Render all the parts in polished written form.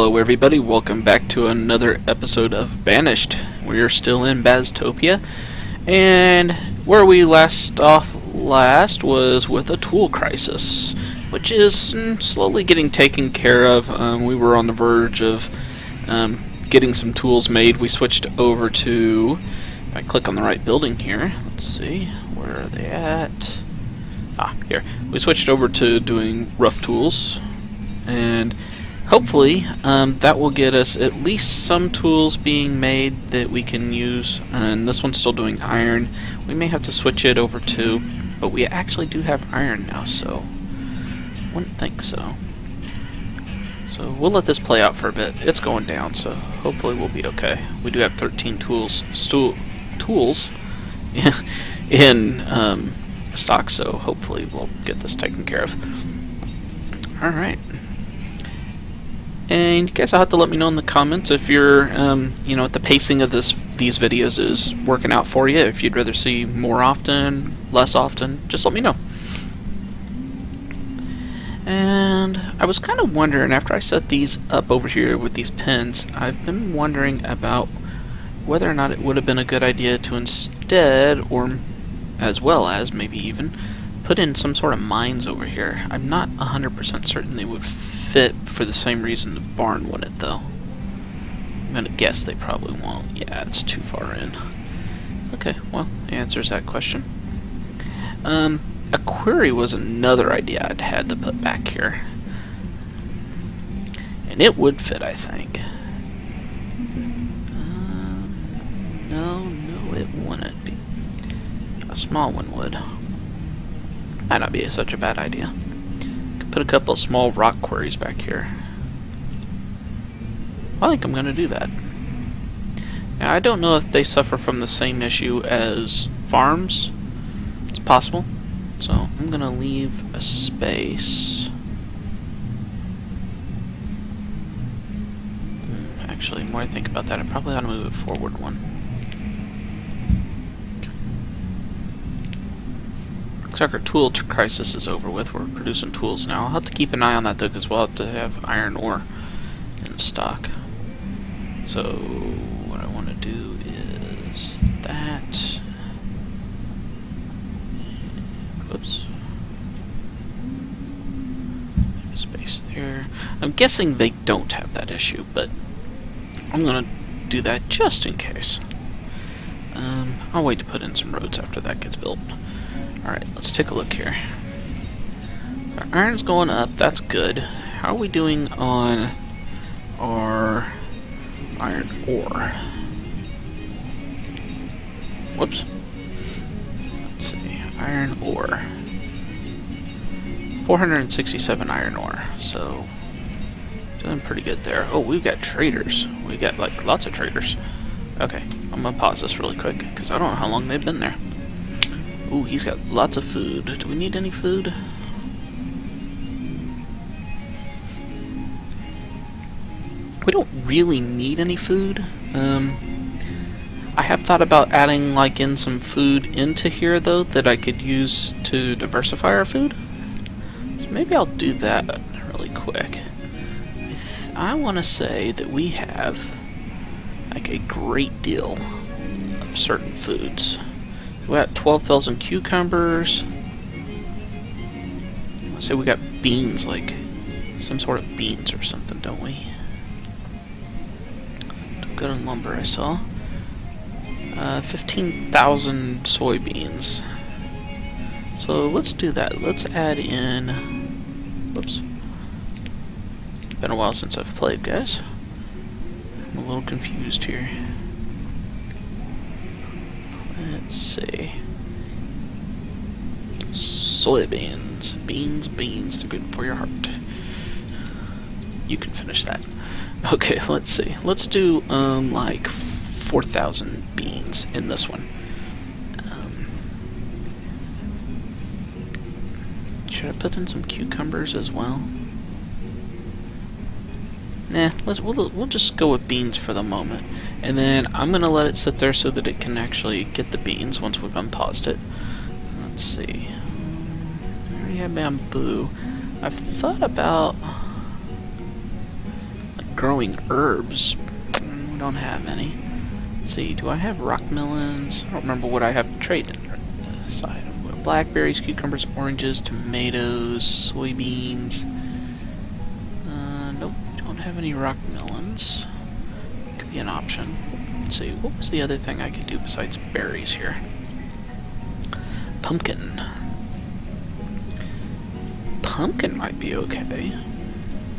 Hello everybody, welcome back to another episode of Banished. We're still in Baztopia, and where we last was with a tool crisis, which is slowly getting taken care of. We were on the verge of getting some tools made. We switched over to, if I click on the right building here, let's see, where are they at? Here. We switched over to doing rough tools, and hopefully that will get us at least some tools being made that we can use. And this one's still doing iron. We may have to switch it over to, but we actually do have iron now, so wouldn't think so. So we'll let this play out for a bit. It's going down, so hopefully we'll be okay. We do have 13 tools in stock, so hopefully we'll get this taken care of. Alright. And you guys will have to let me know in the comments if you're, if the pacing of these videos is working out for you. If you'd rather see more often, less often, just let me know. And I was kind of wondering, after I set these up over here with these pins, I've been wondering about whether or not it would have been a good idea to instead, or as well as maybe even, put in some sort of mines over here. I'm not 100% certain they would fit for the same reason the barn wouldn't, though. I'm gonna guess they probably won't. Yeah, it's too far in. Okay, well, the answer's that question. A quarry was another idea I'd had to put back here. And it would fit, I think. No, it wouldn't be. A small one would. Might not be such a bad idea. Could put a couple of small rock quarries back here. I think I'm going to do that. Now, I don't know if they suffer from the same issue as farms. It's possible. So I'm going to leave a space. Actually, the more I think about that, I probably ought to move it forward one. Looks like our tool crisis is over with. We're producing tools now. I'll have to keep an eye on that though, because we'll have to have iron ore in stock. So what I want to do is that. Whoops. Space there. I'm guessing they don't have that issue, but I'm gonna do that just in case. I'll wait to put in some roads after that gets built. Alright, let's take a look here. Our iron's going up, that's good. How are we doing on our iron ore? Whoops. Let's see, iron ore. 467 iron ore, so doing pretty good there. Oh, we've got traders. We got like lots of traders. Okay, I'm gonna pause this really quick because I don't know how long they've been there. Ooh, he's got lots of food. Do we need any food? We don't really need any food. I have thought about adding like in some food into here though that I could use to diversify our food. So maybe I'll do that really quick. I want to say that we have like a great deal of certain foods. We got 12,000 cucumbers. Let's say we got beans, like some sort of beans or something, don't we? Good on lumber, I saw. 15,000 soybeans. So let's do that. Let's add in. Whoops. Been a while since I've played, guys. I'm a little confused here. Let's see. Soybeans. Beans. They're good for your heart. You can finish that. Okay, let's see. Let's do, like 4,000 beans in this one. Should I put in some cucumbers as well? Nah, we'll just go with beans for the moment. And then I'm going to let it sit there so that it can actually get the beans once we've unpaused it. Let's see. I already have bamboo. I've thought about like growing herbs. We don't have any. Let's see, do I have rock melons? I don't remember what I have to trade inside. Blackberries, cucumbers, oranges, tomatoes, soybeans. Nope, don't have any rock melons. Could be an option. Let's see, what was the other thing I could do besides berries here? Pumpkin. Pumpkin might be okay.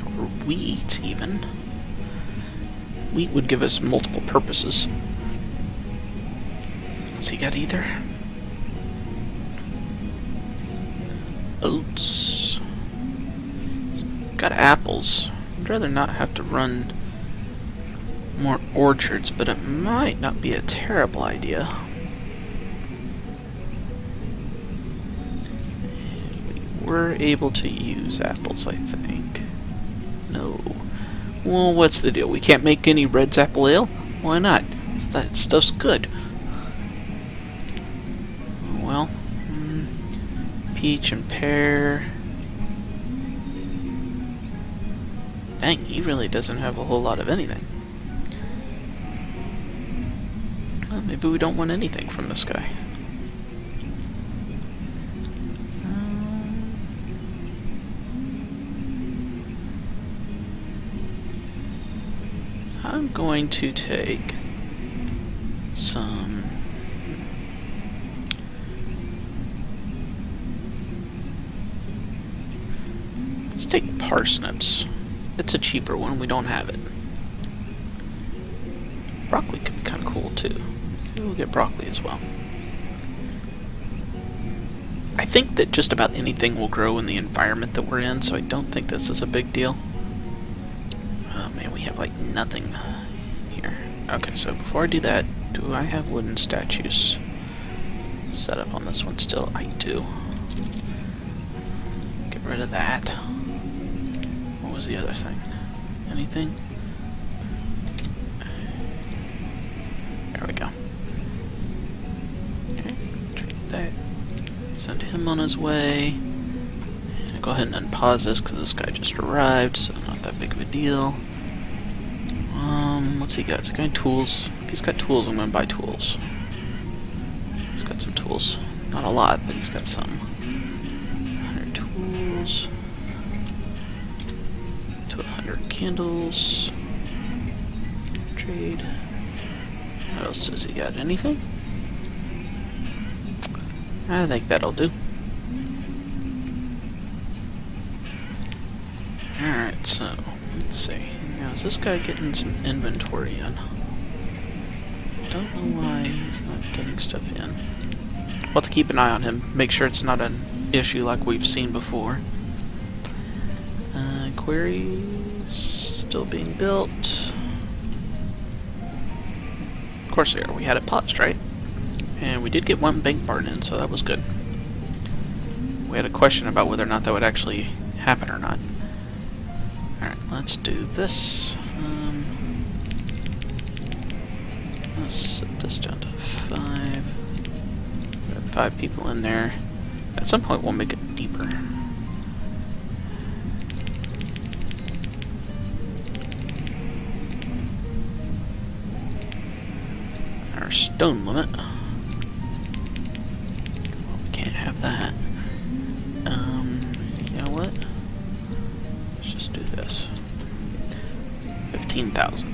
Or wheat, even. Wheat would give us multiple purposes. Has he got either? Oats. He's got apples. I'd rather not have to run more orchards, but it might not be a terrible idea. We were able to use apples, I think. No. Well, what's the deal? We can't make any Red's apple ale? Why not? That stuff's good. Well, peach and pear. Dang, he really doesn't have a whole lot of anything. Well, maybe we don't want anything from this guy. I'm going to take some let's take parsnips. It's a cheaper one, we don't have it. Broccoli could be kind of cool too. We'll get broccoli as well. I think that just about anything will grow in the environment that we're in, so I don't think this is a big deal. Oh man, we have like nothing here. Okay, so before I do that, do I have wooden statues set up on this one still? I do. Get rid of that. What was the other thing? Anything? There we go. Okay, trade that. Send him on his way. Go ahead and unpause this because this guy just arrived, so not that big of a deal. What's he got? Is he got any tools? If he's got tools, I'm gonna buy tools. He's got some tools. Not a lot, but he's got some. 100 tools. To 100 candles. Trade. What else has he got? Anything? I think that'll do. Alright, so let's see. Now, is this guy getting some inventory in? Don't know why he's not getting stuff in. We'll have to keep an eye on him, make sure it's not an issue like we've seen before. Quarries still being built. Of course they are. We had it paused, right? And we did get one bank barn in, so that was good. We had a question about whether or not that would actually happen or not. Alright, let's do this. Let's set this down to 5. We have 5 people in there. At some point we'll make it deeper. Our stone limit. We can't have that. You know what? Let's just do this. 15,000.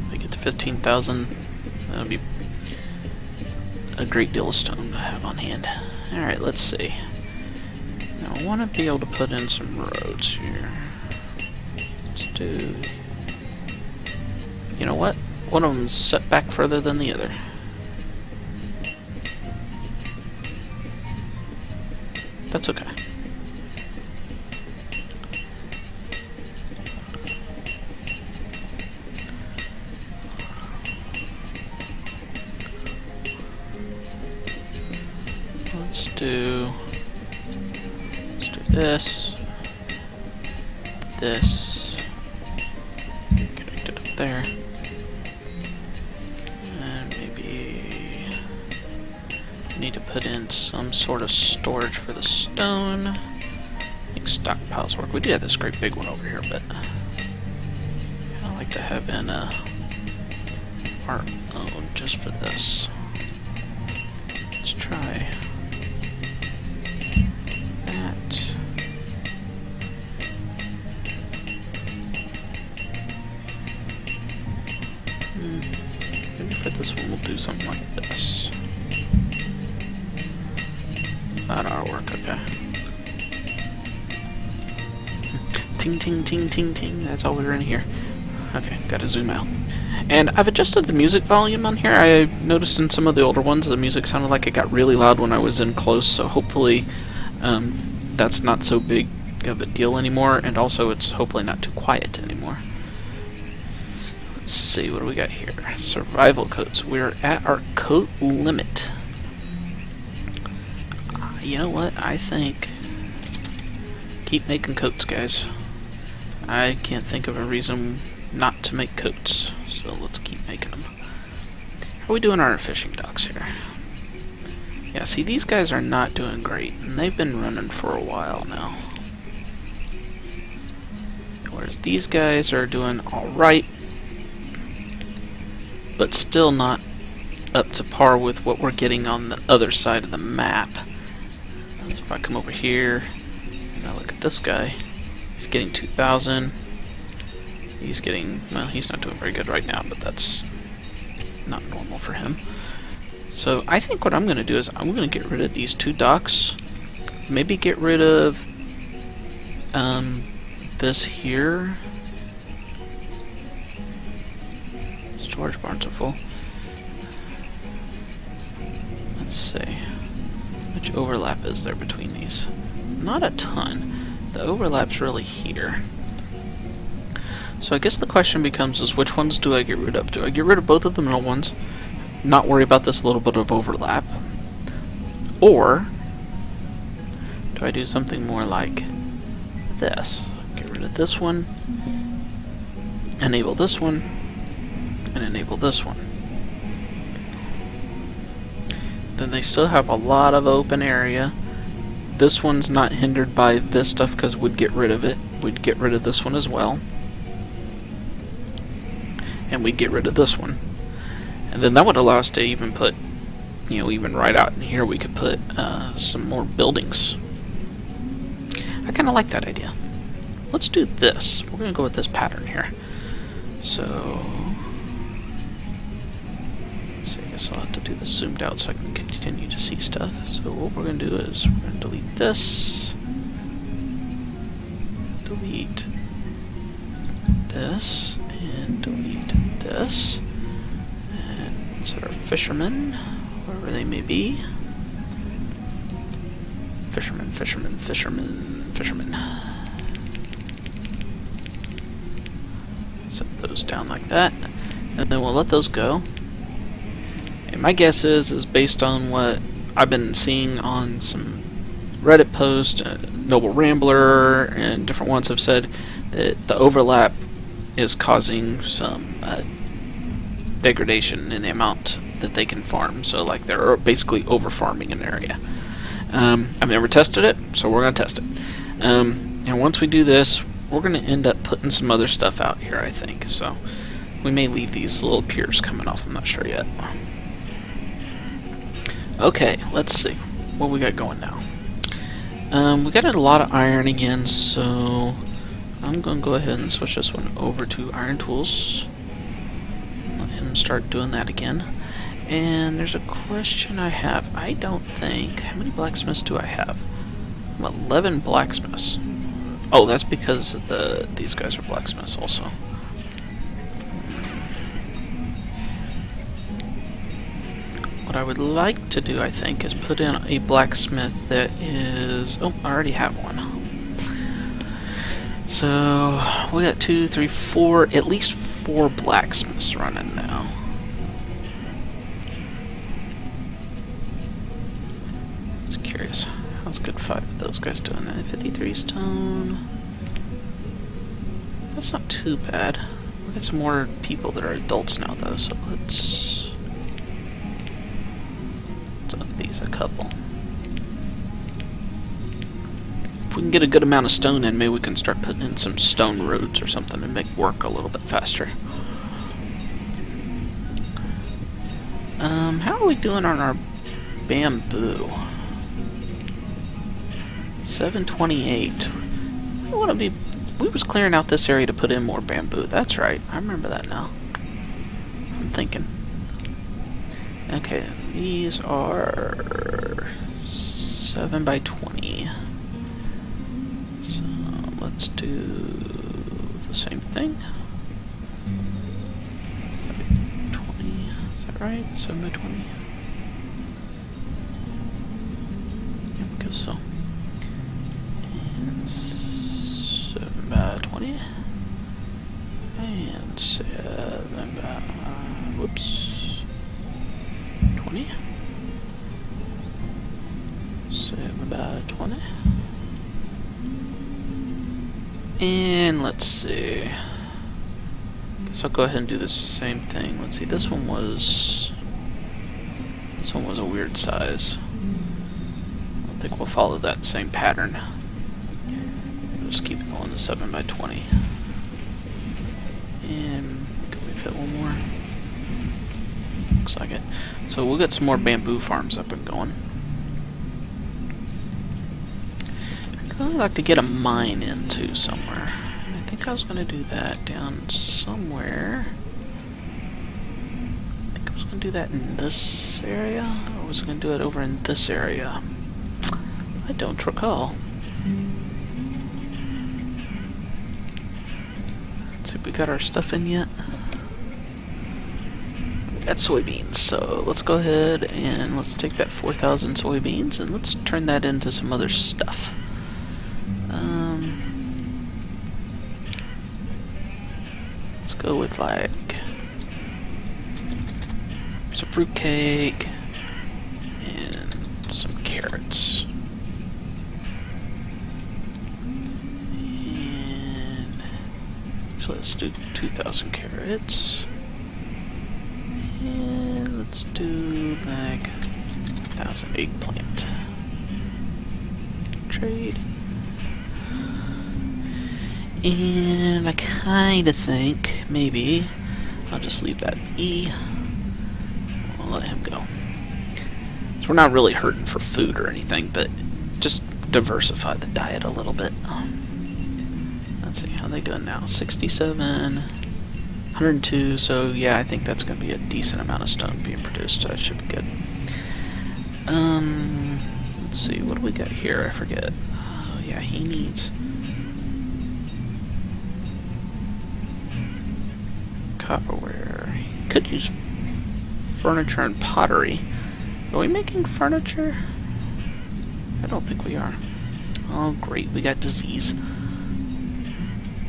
If we get to 15,000, that'll be a great deal of stone to have on hand. Alright, let's see. Now I want to be able to put in some roads here. Let's do... You know what? One of them's set back further than the other. That's okay. Let's do this, this, connect it up there, and maybe need to put in some sort of storage for the stone. Make stockpiles work. We do have this great big one over here, but to have in our own just for this. Let's try that. Maybe for this one we'll do something like this. That ought to work, okay. Ting, ting, ting, ting, ting. That's all we were in here. Okay, gotta zoom out. And I've adjusted the music volume on here. I noticed in some of the older ones the music sounded like it got really loud when I was in close, so hopefully that's not so big of a deal anymore, and also it's hopefully not too quiet anymore. Let's see, what do we got here? Survival coats. We're at our coat limit. You know what? I think keep making coats, guys. I can't think of a reason not to make coats, so let's keep making them. How are we doing our fishing docks here? Yeah, see, these guys are not doing great, and they've been running for a while now. Whereas these guys are doing alright, but still not up to par with what we're getting on the other side of the map. So if I come over here, and I look at this guy, he's getting 2,000. He's getting, well, he's not doing very good right now, but that's not normal for him. So I think what I'm going to do is I'm going to get rid of these 2 docks. Maybe get rid of this here. Storage barns are full. Let's see. How much overlap is there between these? Not a ton. The overlap's really here. So I guess the question becomes is which ones do I get rid of? Do I get rid of both of the middle ones, not worry about this little bit of overlap? Or do I do something more like this? Get rid of this one, enable this one, and enable this one. Then they still have a lot of open area. This one's not hindered by this stuff because we'd get rid of it. We'd get rid of this one as well. And we'd get rid of this one. And then that would allow us to even put, you know, even right out in here we could put some more buildings. I kind of like that idea. Let's do this. We're going to go with this pattern here. So, let's see, I guess I'll have to do this zoomed out so I can continue to see stuff. So what we're going to do is we're going to delete this. Delete this. And delete this. And set our fishermen, wherever they may be. Fishermen, fishermen, fishermen, fishermen. Set those down like that. And then we'll let those go. And my guess is based on what I've been seeing on some Reddit posts, Noble Rambler, and different ones have said that the overlap is causing some degradation in the amount that they can farm. So like they're basically over farming an area. I've never tested it, so we're going to test it. And once we do this, we're going to end up putting some other stuff out here, I think. So we may leave these little piers coming off, I'm not sure yet. Okay, let's see what we got going now. We got a lot of iron again, so I'm going to go ahead and switch this one over to Iron Tools. Let him start doing that again. And there's a question I have. I don't think... How many blacksmiths do I have? 11 blacksmiths. Oh, that's because these guys are blacksmiths also. What I would like to do, I think, is put in a blacksmith that is... Oh, I already have one. So, we got 2, 3, 4, at least 4 blacksmiths running now. Just curious, how's good 5 of those guys doing? 53 stone. That's not too bad. We got some more people that are adults now, though, so let's up these a couple. If we can get a good amount of stone in, maybe we can start putting in some stone roads or something to make work a little bit faster. How are we doing on our bamboo? 728. We want to be. We was clearing out this area to put in more bamboo. That's right. I remember that now. I'm thinking. Okay, these are 7 by 20. So let's do the same thing. 20. Is that right? 7 by 20. Yep, I guess so. And 7 by 20. And 7 by. Whoops. 20. 7 by 20. And let's see. Guess I'll go ahead and do the same thing. Let's see. This one was a weird size. I think we'll follow that same pattern. We'll just keep going to 7 by 20. And can we fit one more? Looks like it. So we'll get some more bamboo farms up and going. I'd really like to get a mine into somewhere. And I think I was going to do that down somewhere. I think I was going to do that in this area, or was I going to do it over in this area? I don't recall. Let's see if we got our stuff in yet. Got soybeans, so let's go ahead and let's take that 4,000 soybeans and let's turn that into some other stuff. Let's go with like some fruitcake and some carrots. And so let's do 2,000 carrots. And let's do like 1,000 eggplant. Trade. And I kind of think maybe I'll just leave that E. I'll let him go. So we're not really hurting for food or anything, but just diversify the diet a little bit. Let's see how they doing now. 67. 102, so yeah, I think that's going to be a decent amount of stone being produced. That should be good. Let's see, what do we got here? I forget. Oh yeah, he needs copperware. He could use furniture and pottery. Are we making furniture? I don't think we are. Oh great, we got disease.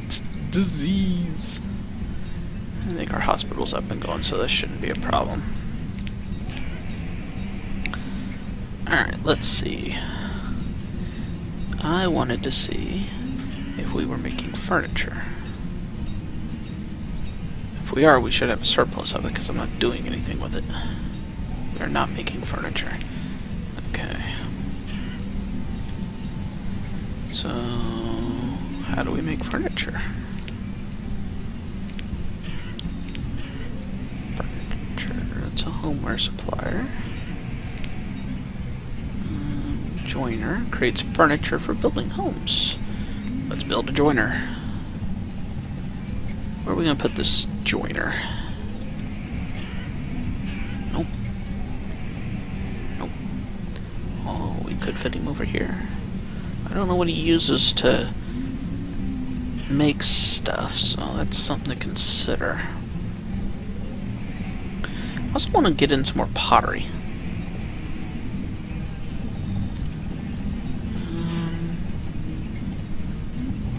It's disease. I think our hospital's up and going, so this shouldn't be a problem. Alright, let's see. I wanted to see if we were making furniture. If we are, we should have a surplus of it, because I'm not doing anything with it. We are not making furniture. Okay. So, how do we make furniture? It's a homeware supplier. Joiner creates furniture for building homes. Let's build a joiner. Where are we going to put this joiner? Nope. Nope. Oh, we could fit him over here. I don't know what he uses to make stuff, so that's something to consider. I also want to get in some more pottery.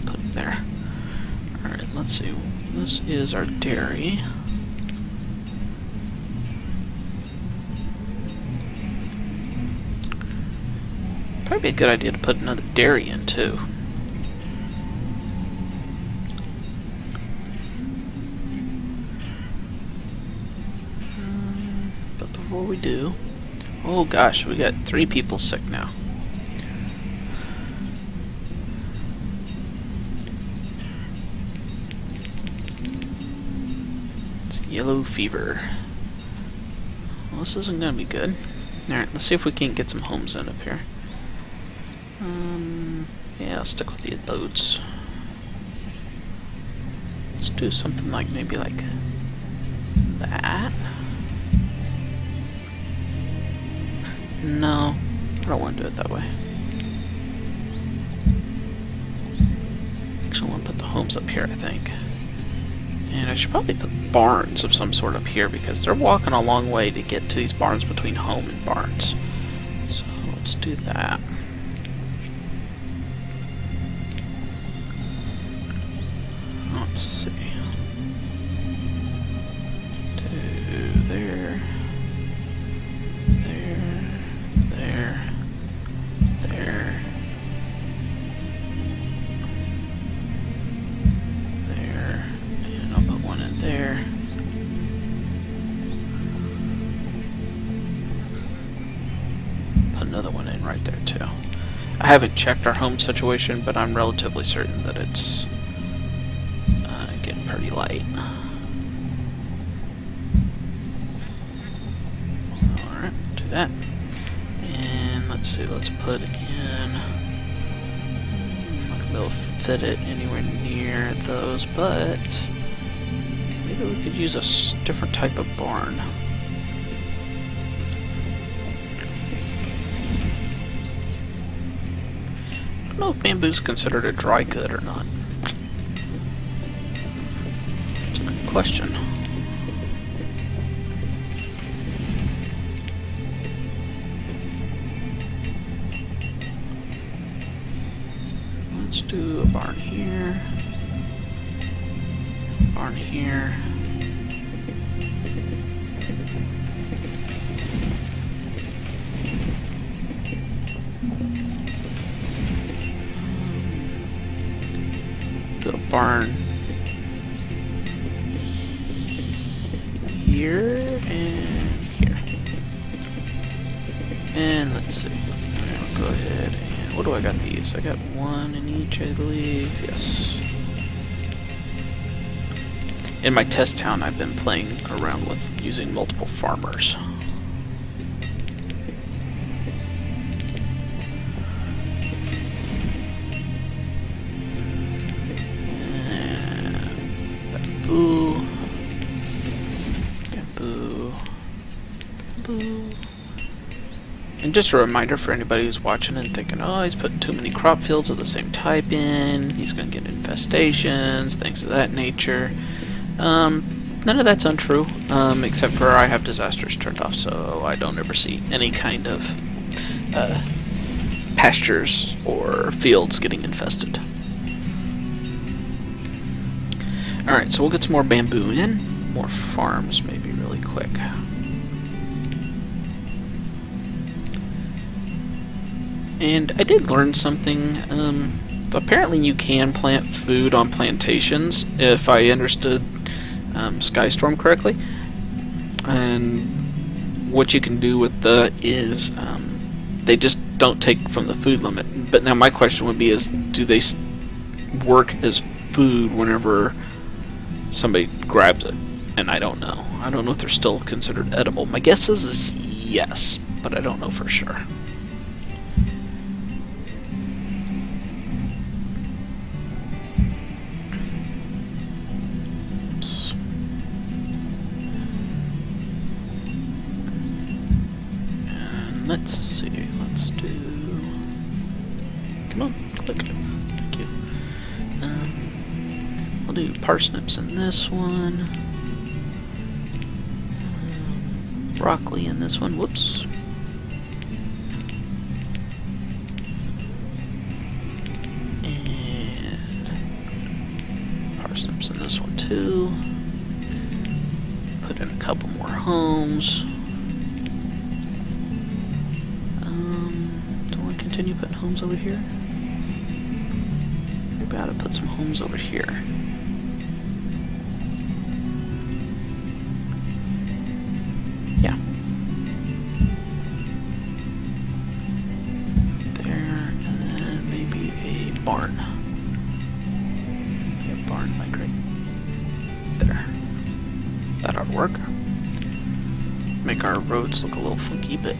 Put it there. Alright, let's see. This is our dairy. Probably a good idea to put another dairy in too. But before we do, oh gosh, we got 3 people sick now. Yellow fever. Well, this isn't gonna be good. Alright, let's see if we can't get some homes in up here. Yeah, I'll stick with the abodes. Let's do something like maybe like that. No, I don't want to do it that way. Actually, I want to put the homes up here, I think. And I should probably put barns of some sort up here because they're walking a long way to get to these barns between home and barns. So let's do that. Let's see. Do there. Another one in right there too. I haven't checked our home situation, but I'm relatively certain that it's getting pretty light. Alright, do that. And let's see, let's put in... I'm not gonna be able to fit it anywhere near those, but maybe we could use a different type of barn. I don't know if bamboo's considered a dry good or not. It's a good question. Let's do a barn here. Barn here. Do a barn here and here. And let's see. I'll go ahead and what do I got these? I got one in each, I believe. Yes. In my test town, I've been playing around with using multiple farmers. Bamboo. Bamboo. Bamboo. And just a reminder for anybody who's watching and thinking, oh, he's putting too many crop fields of the same type in, he's going to get infestations, things of that nature. None of that's untrue, except for I have disasters turned off, so I don't ever see any kind of pastures or fields getting infested. Alright, so we'll get some more bamboo in, more farms maybe really quick. And I did learn something. Apparently you can plant food on plantations, if I understood Skystorm correctly. And what you can do with that is they just don't take from the food limit. But now my question would be is, do they work as food whenever somebody grabs it? And I don't know. I don't know if they're still considered edible. My guess is yes, but I don't know for sure. Let's see, let's do... Come on, click. Thank you. We'll do parsnips in this one. Broccoli in this one, whoops. And parsnips in this one too. Put in a couple more homes. Continue putting homes over here. Maybe I ought to put some homes over here. Yeah. There, and then maybe a barn. Maybe a barn like right there. That ought to our roads look a little funky, but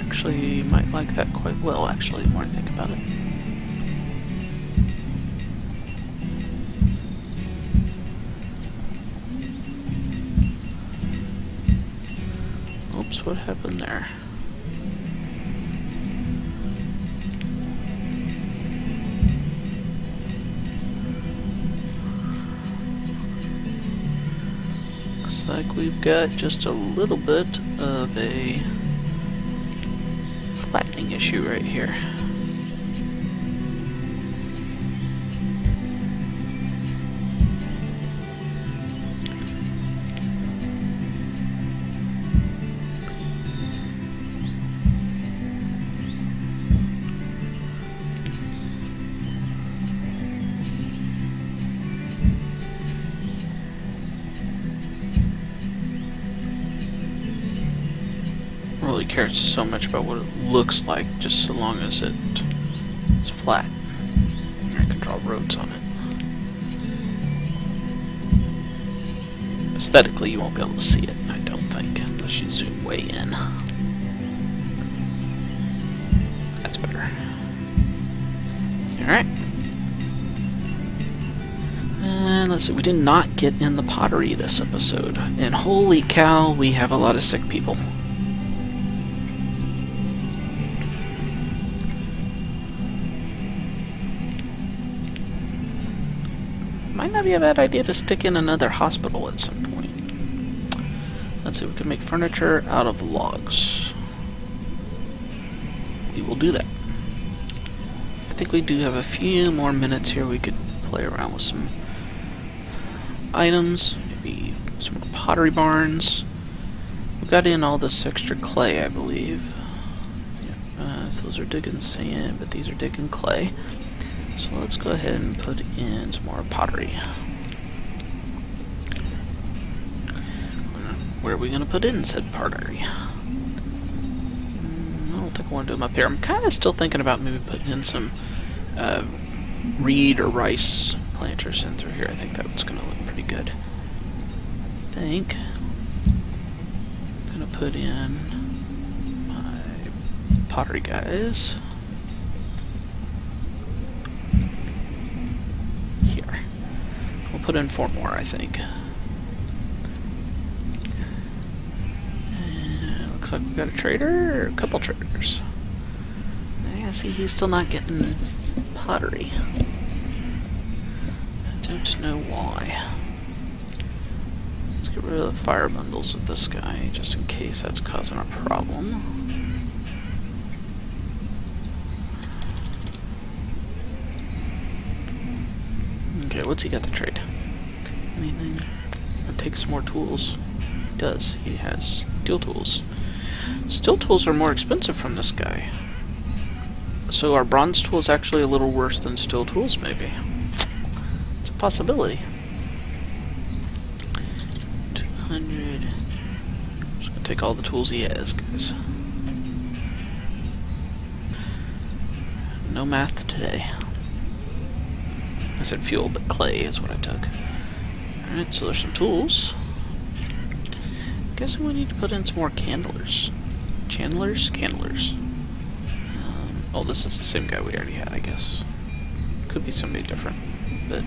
actually might like that quite well, actually, the more I think about it. Oops, what happened there? Looks like we've got just a little bit of a flattening issue right here. Really cares so much about what it looks like, just so long as it's flat. I can draw roads on it. Aesthetically, you won't be able to see it, I don't think, unless you zoom way in. That's better. Alright. And let's see, we did not get in the pottery this episode. And holy cow, we have a lot of sick people. Might not be a bad idea to stick in another hospital at some point. Let's see, we can make furniture out of logs. We will do that. I think we do have a few more minutes here. We could play around with some items, maybe some more pottery barns. We got in all this extra clay, I believe. So those are digging sand, but these are digging clay. So let's go ahead and put in some more pottery. Where are we going to put in said pottery? I don't think I want to do them up here. I'm kind of still thinking about maybe putting in some reed or rice planters in through here. I think that's going to look pretty good. I think I'm going to put in my pottery guys. We'll put in 4 more, I think. And looks like we got a trader, or a couple traders. Yeah, see, he's still not getting pottery. I don't know why. Let's get rid of the fire bundles of this guy, just in case that's causing a problem. Okay, what's he got to trade? Anything? It takes more tools. He does. He has steel tools. Steel tools are more expensive from this guy. So our bronze tool is actually a little worse than steel tools, maybe. It's a possibility. 200. I'm just gonna take all the tools he has, guys. No math today. I said fuel, but clay is what I took. Alright, so there's some tools. Guessing we need to put in some more candlers. Candlers. Oh, this is the same guy we already had, I guess. Could be somebody different, but...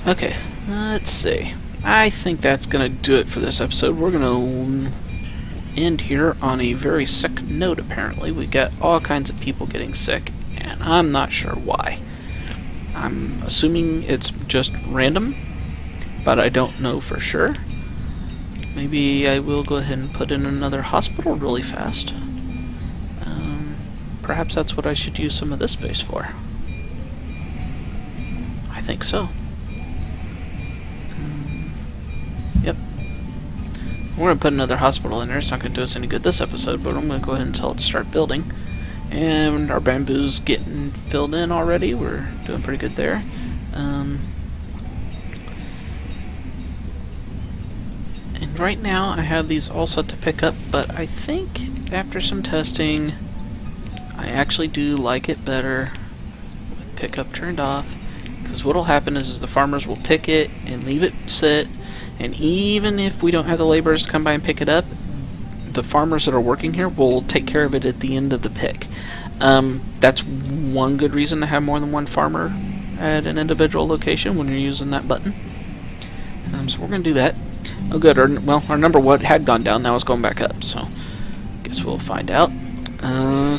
Okay, let's see. I think that's gonna do it for this episode. We're gonna end here on a very sick note, apparently. We got all kinds of people getting sick, and I'm not sure why. I'm assuming it's just random, but I don't know for sure. Maybe I will go ahead and put in another hospital really fast. Perhaps that's what I should use some of this space for. I think so. Yep. We're going to put another hospital in there. It's not going to do us any good this episode, but I'm going to go ahead and tell it to start building. And our bamboo's getting filled in already. We're doing pretty good there. And right now I have these all set to pick up, but I think after some testing I actually do like it better with pickup turned off Because what'll happen is the farmers will pick it and leave it sit, and even if we don't have the laborers to come by and pick it up, the farmers that are working here will take care of it at the end of the pick. That's one good reason to have more than one farmer at an individual location when you're using that button. So we're going to do that. Oh good, our number had gone down, now it's going back up, so guess we'll find out.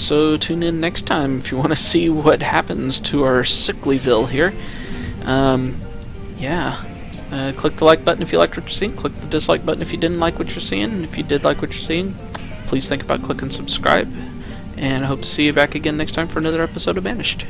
So tune in next time if you want to see what happens to our Sicklyville here. Yeah. Click the like button if you liked what you're seeing. Click the dislike button if you didn't like what you're seeing. And if you did like what you're seeing, please think about clicking subscribe. And I hope to see you back again next time for another episode of Banished.